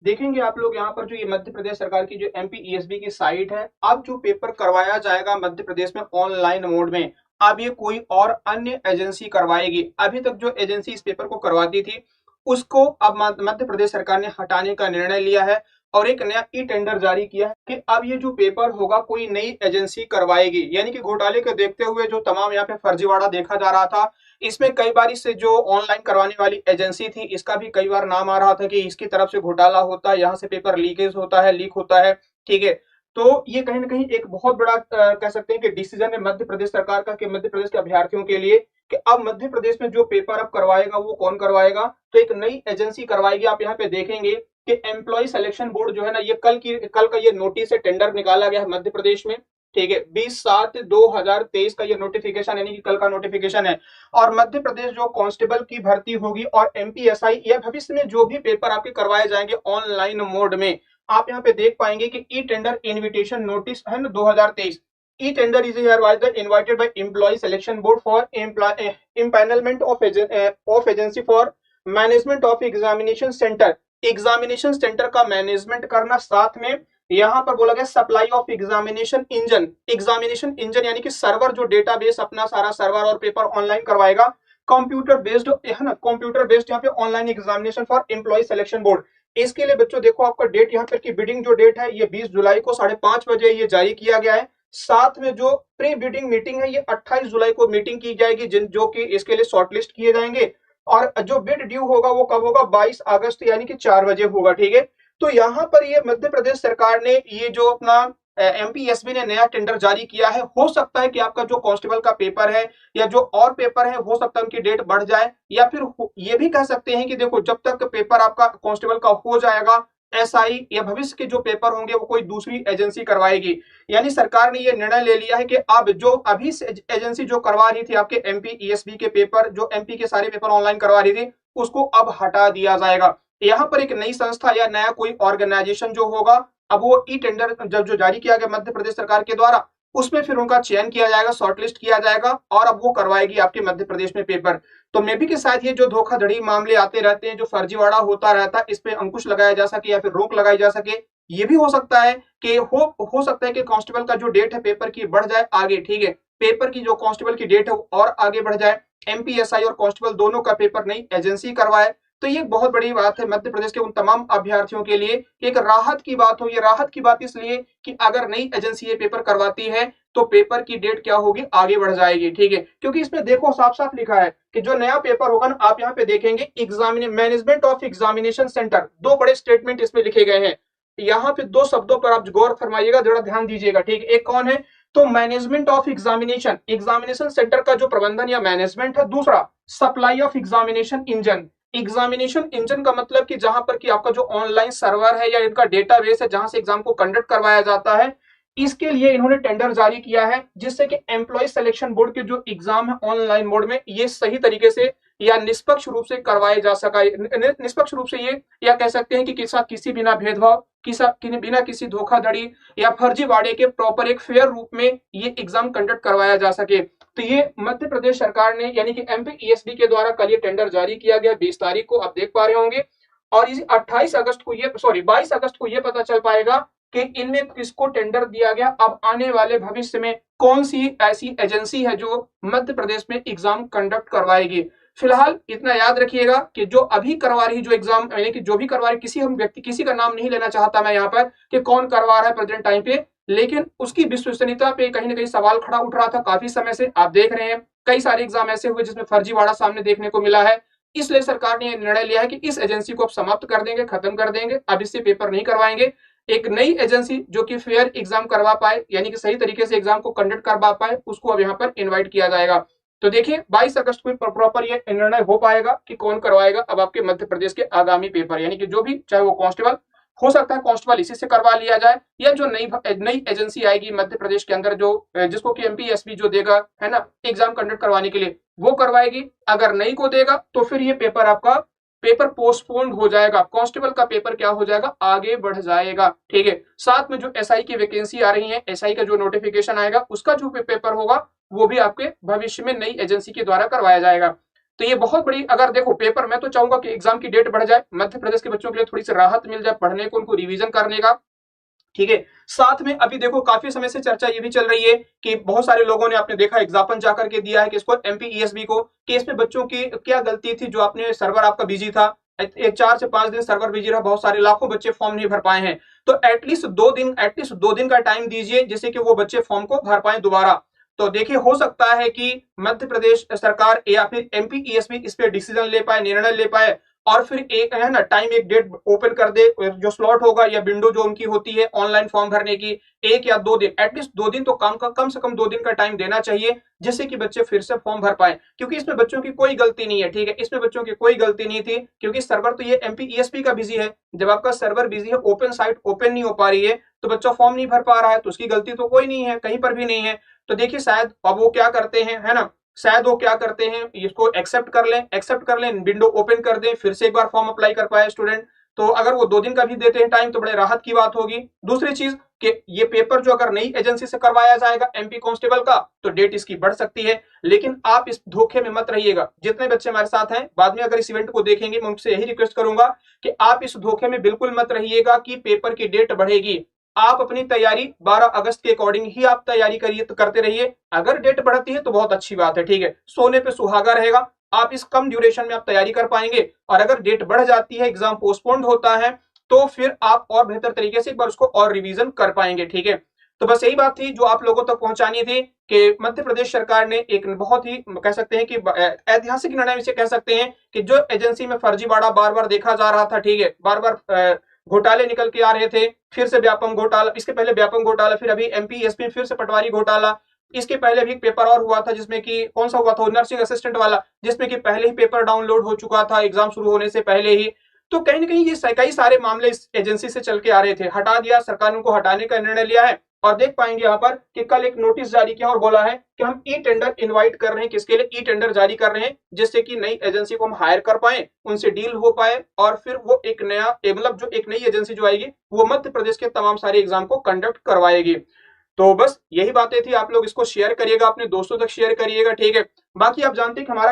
देखेंगे आप लोग यहाँ पर जो ये मध्य प्रदेश सरकार की जो एमपीईएसबी की साइट है, अब जो पेपर करवाया जाएगा मध्य प्रदेश में ऑनलाइन मोड में, अब ये कोई और अन्य एजेंसी करवाएगी। अभी तक जो एजेंसी इस पेपर को करवाती थी, उसको अब मध्य प्रदेश सरकार ने हटाने का निर्णय लिया है और एक नया ई टेंडर जारी किया है कि अब ये जो पेपर होगा कोई नई एजेंसी करवाएगी। यानी कि घोटाले को देखते हुए जो तमाम यहाँ पे फर्जीवाड़ा देखा जा रहा था, इसमें कई बार इससे जो ऑनलाइन करवाने वाली एजेंसी थी, इसका भी कई बार नाम आ रहा था कि इसकी तरफ से घोटाला होता है, यहाँ से पेपर लीकेज होता है, लीक होता है। ठीक है, तो ये कहीं ना कहीं एक बहुत बड़ा कह सकते हैं कि डिसीजन है मध्य प्रदेश सरकार का, कि मध्य प्रदेश के अभ्यर्थियों के लिए, कि अब मध्य प्रदेश में जो पेपर अब करवाएगा वो कौन करवाएगा, तो एक नई एजेंसी करवाएगी। आप यहाँ पे देखेंगे कि एम्प्लॉय सिलेक्शन बोर्ड जो है ना, ये कल का ये नोटिस है, टेंडर निकाला गया है मध्य प्रदेश में। ठीक है, 20/7/2023 का ये नोटिफिकेशन, यानी कि कल का नोटिफिकेशन है। और मध्य प्रदेश जो कांस्टेबल की भर्ती होगी और एमपीएसआई, या भविष्य में जो भी पेपर आपके करवाए जाएंगे ऑनलाइन मोड में, आप यहाँ पे देख पाएंगे कि ई टेंडर इन्विटेशन नोटिस है ना 2023। E tender is invited by employ selection board for empanelment of agency for management of examination centre. Examination centre का मैनेजमेंट करना, साथ में यहां पर बोला गया सप्लाई ऑफ एग्जामिनेशन इंजन यानी कि सर्वर, जो डेटाबेस अपना सारा सर्वर और पेपर ऑनलाइन करवाएगा। कंप्यूटर बेस्ड है ना, कंप्यूटर बेस्ड यहाँ पे online examination for employ selection board. इसके लिए बच्चों देखो आपका डेट यहाँ पर की बिडिंग जो डेट है, ये 20 जुलाई को 5:30 ये जारी किया गया है। साथ में जो प्री बिडिंग मीटिंग है, ये 28 जुलाई को मीटिंग की जाएगी, जो कि इसके लिए शॉर्टलिस्ट किए जाएंगे। और जो बिड ड्यू होगा वो कब होगा, 22 अगस्त यानी कि 4 बजे होगा। ठीक है, तो यहाँ पर ये मध्य प्रदेश सरकार ने ये जो अपना एमपीएसबी ने नया टेंडर जारी किया है, हो सकता है कि आपका जो कांस्टेबल का पेपर है या जो और पेपर है, हो सकता है उनकी डेट बढ़ जाए, या फिर ये भी कह सकते हैं कि देखो जब तक पेपर आपका कांस्टेबल का हो जाएगा, एसआई या भविष्य के जो पेपर होंगे वो कोई दूसरी एजेंसी करवाएगी। यानी सरकार ने ये निर्णय ले लिया है कि अब जो अभी एजेंसी जो करवा रही थी आपके एमपीईएसबी के पेपर, जो एमपी के सारे पेपर ऑनलाइन करवा रही थी, उसको अब हटा दिया जाएगा। यहाँ पर एक नई संस्था या नया कोई ऑर्गेनाइजेशन जो होगा, अब वो ई टेंडर जब जो जारी किया गया मध्य प्रदेश सरकार के द्वारा, उसमें फिर उनका चयन किया जाएगा, शॉर्टलिस्ट किया जाएगा, और अब वो करवाएगी आपके मध्य प्रदेश में पेपर। तो मे भी के साथ ये जो धोखाधड़ी मामले आते रहते हैं, जो फर्जीवाड़ा होता रहता है, इस पे अंकुश लगाया जा सके या फिर रोक लगाई जा सके। ये भी हो सकता है कि हो सकता है कि कांस्टेबल का जो डेट है पेपर की बढ़ जाए आगे। ठीक है, पेपर की जो कांस्टेबल की डेट है वो और आगे बढ़ जाए, एमपीएसआई और कांस्टेबल दोनों का पेपर नई एजेंसी करवाए। तो ये बहुत बड़ी बात है मध्य प्रदेश के उन तमाम अभ्यर्थियों के लिए, एक राहत की बात हो। ये राहत की बात इसलिए कि अगर नई एजेंसी ये पेपर करवाती है तो पेपर की डेट क्या होगी, आगे बढ़ जाएगी। ठीक है, क्योंकि इसमें देखो साफ साफ लिखा है कि जो नया पेपर होगा ना, आप यहाँ पे देखेंगे मैनेजमेंट ऑफ एग्जामिनेशन सेंटर, दो बड़े स्टेटमेंट इसमें लिखे गए हैं। यहाँ पे दो शब्दों पर आप गौर फरमाइएगा, जरा ध्यान दीजिएगा। ठीक है, एक कौन है, तो management of examination, examination centre का जो प्रबंधन या मैनेजमेंट है। दूसरा, supply of examination engine. Examination engine का मतलब कि जहां पर कि आपका जो ऑनलाइन सर्वर है या इनका डेटाबेस है, जहां से एग्जाम को कंडक्ट करवाया जाता है, इसके लिए इन्होंने टेंडर जारी किया है, जिससे कि एम्प्लॉय सिलेक्शन बोर्ड के जो एग्जाम है ऑनलाइन मोड में, ये सही तरीके से या निष्पक्ष रूप से करवाए जा सका। निष्पक्ष रूप से ये, या कह सकते हैं कि किसी बिना भेदभाव, बिना किसी धोखाधड़ी या फर्जीवाड़े के प्रॉपर एक फेयर रूप में ये एग्जाम कंडक्ट करवाया जा सके। तो ये मध्य प्रदेश सरकार ने, यानी कि एमपीईएसबी के द्वारा कल ये टेंडर जारी किया गया 20 तारीख को, आप देख पा रहे होंगे। और इस 28 अगस्त को ये 22 अगस्त को ये पता चल पाएगा कि इनमें किसको टेंडर दिया गया। अब आने वाले भविष्य में कौन सी ऐसी एजेंसी है जो मध्य प्रदेश में एग्जाम कंडक्ट करवाएगी। फिलहाल इतना याद रखिएगा कि जो अभी करवा रही जो एग्जाम, यानी कि जो भी करवा रही, किसी हम व्यक्ति, किसी का नाम नहीं लेना चाहता मैं यहाँ पर कि कौन करवा रहा है प्रेजेंट टाइम पे, लेकिन उसकी विश्वसनीयता पे कहीं ना कहीं सवाल खड़ा उठ रहा था काफी समय से। आप देख रहे हैं कई सारे एग्जाम ऐसे हुए जिसमें फर्जीवाड़ा सामने देखने को मिला है। इसलिए सरकार ने निर्णय लिया है कि इस एजेंसी को अब समाप्त कर देंगे, खत्म कर देंगे, अब इससे पेपर नहीं करवाएंगे। एक नई एजेंसी जो कि फेयर एग्जाम करवा पाए, यानी कि सही तरीके से एग्जाम को कंडक्ट करवा पाए, उसको अब यहाँ पर इन्वाइट किया जाएगा। तो देखिए 22 अगस्त को प्रॉपर ये निर्णय हो पाएगा कि कौन करवाएगा अब आपके मध्य प्रदेश के आगामी पेपर, यानी कि जो भी, चाहे वो कांस्टेबल हो सकता है, कांस्टेबल इसी से करवा लिया जाए, या जो नई एजेंसी आएगी मध्य प्रदेश के अंदर, जो जिसको कि एमपीएसबी जो देगा है ना एग्जाम कंडक्ट करवाने के लिए, वो करवाएगी। अगर नहीं को देगा तो फिर ये पेपर पोस्टपोन्ड हो जाएगा, कांस्टेबल का पेपर क्या हो जाएगा, आगे बढ़ जाएगा। ठीक है, साथ में जो एसआई की वैकेंसी आ रही है, एसआई का जो नोटिफिकेशन आएगा, उसका जो पेपर होगा वो भी आपके भविष्य में नई एजेंसी के द्वारा करवाया जाएगा। तो ये बहुत बड़ी, अगर देखो पेपर, मैं तो चाहूंगा कि एग्जाम की डेट बढ़ जाए, मध्य प्रदेश के बच्चों के लिए थोड़ी सी राहत मिल जाए पढ़ने को, उनको रिवीजन करने का। ठीक है। साथ में अभी देखो काफी समय से चर्चा ये भी चल रही है कि बहुत सारे लोगों ने, आपने देखा एग्जाम्पल जाकर के दिया है कि इसको एमपीईएसबी को, कि इसमें बच्चों की क्या गलती थी जो आपने, सर्वर आपका बिजी था, 4 से 5 दिन सर्वर बिजी रहा, बहुत सारे लाखों बच्चे फॉर्म नहीं भर पाए हैं। तो एटलीस्ट 2 दिन का टाइम दीजिए जिससे कि वो बच्चे फॉर्म को भर पाए दोबारा। तो देखिए हो सकता है कि मध्य प्रदेश सरकार या फिर एमपीईएसबी इस पे डिसीजन ले पाए, निर्णय ले पाए, और फिर एक है ना टाइम, एक डेट ओपन कर दे, जो स्लॉट होगा या विंडो जो उनकी होती है ऑनलाइन फॉर्म भरने की, 1 या 2 दिन, एटलीस्ट 2 दिन तो कम से कम 2 दिन का टाइम देना चाहिए, जिससे कि बच्चे फिर से फॉर्म भर पाए, क्योंकि इसमें बच्चों की कोई गलती नहीं है। ठीक है, इसमें बच्चों की कोई गलती नहीं थी, क्योंकि सर्वर तो ये एमपीईएसपी का बिजी है। जब आपका सर्वर बिजी है, ओपन साइट ओपन नहीं हो पा रही है, तो बच्चा फॉर्म नहीं भर पा रहा है, तो उसकी गलती तो कोई नहीं है, कहीं पर भी नहीं है। तो देखिए शायद अब वो क्या करते हैं, है ना, शायद वो क्या करते हैं, इसको एक्सेप्ट कर लें, विंडो ओपन कर दें, फिर से एक बार फॉर्म अप्लाई कर पाए स्टूडेंट। तो अगर वो 2 दिन का भी देते हैं टाइम तो बड़े राहत की बात होगी। दूसरी चीज कि ये पेपर जो अगर नई एजेंसी से करवाया जाएगा एमपी कांस्टेबल का, तो डेट इसकी बढ़ सकती है। लेकिन आप इस धोखे में मत रहिएगा। जितने बच्चे हमारे साथ हैं, बाद में अगर इस इवेंट को देखेंगे, मैं उनसे यही रिक्वेस्ट करूंगा कि आप इस धोखे में बिल्कुल मत रहिएगा कि पेपर की डेट बढ़ेगी। आप अपनी तैयारी 12 अगस्त के अकॉर्डिंग ही आप तैयारी करिए, तो करते रहिए। अगर डेट बढ़ती है तो बहुत अच्छी बात है, ठीक है, सोने पे सुहागा रहेगा, आप इस कम ड्यूरेशन में आप तैयारी कर पाएंगे। और अगर डेट बढ़ जाती है, एग्जाम पोस्टपोन्ड होता है, तो फिर आप और बेहतर तरीके से एक बार उसको और रिवीजन कर पाएंगे। ठीक है, तो बस यही बात थी जो आप लोगों तक पहुंचानी थी कि मध्य प्रदेश सरकार ने एक बहुत ही, कह सकते हैं कि ऐतिहासिक निर्णय इसे कह सकते हैं, कि जो एजेंसी में फर्जीवाड़ा बार बार देखा जा रहा था, ठीक है, बार बार घोटाले निकल के आ रहे थे, फिर से व्यापम घोटाला, इसके पहले व्यापम घोटाला, फिर अभी एमपीएसपी, फिर से पटवारी घोटाला, इसके पहले भी पेपर और हुआ था जिसमें कि कौन सा हुआ था, नर्सिंग असिस्टेंट वाला, जिसमें कि पहले ही पेपर डाउनलोड हो चुका था एग्जाम शुरू होने से पहले ही। तो कहीं ना कहीं ये कई सारे मामले इस एजेंसी से चल के आ रहे थे, हटा दिया सरकार ने, उनको हटाने का निर्णय लिया है। और देख पाएंगे यहाँ पर कि कल एक नोटिस जारी किया और बोला है कि हम ई टेंडर इनवाइट कर रहे हैं, किसके लिए, ई टेंडर जारी कर रहे हैं, जिससे कि नई एजेंसी को हम हायर कर पाए, उनसे डील हो पाए, और फिर वो एक नया, मतलब जो एक नई एजेंसी जो आएगी वो मध्य प्रदेश के तमाम सारे एग्जाम को कंडक्ट करवाएगी। तो बस यही बातें थी, आप लोग इसको शेयर करिएगा, अपने दोस्तों तक शेयर करिएगा। ठीक है, बाकी आप जानते हैं कि हमारा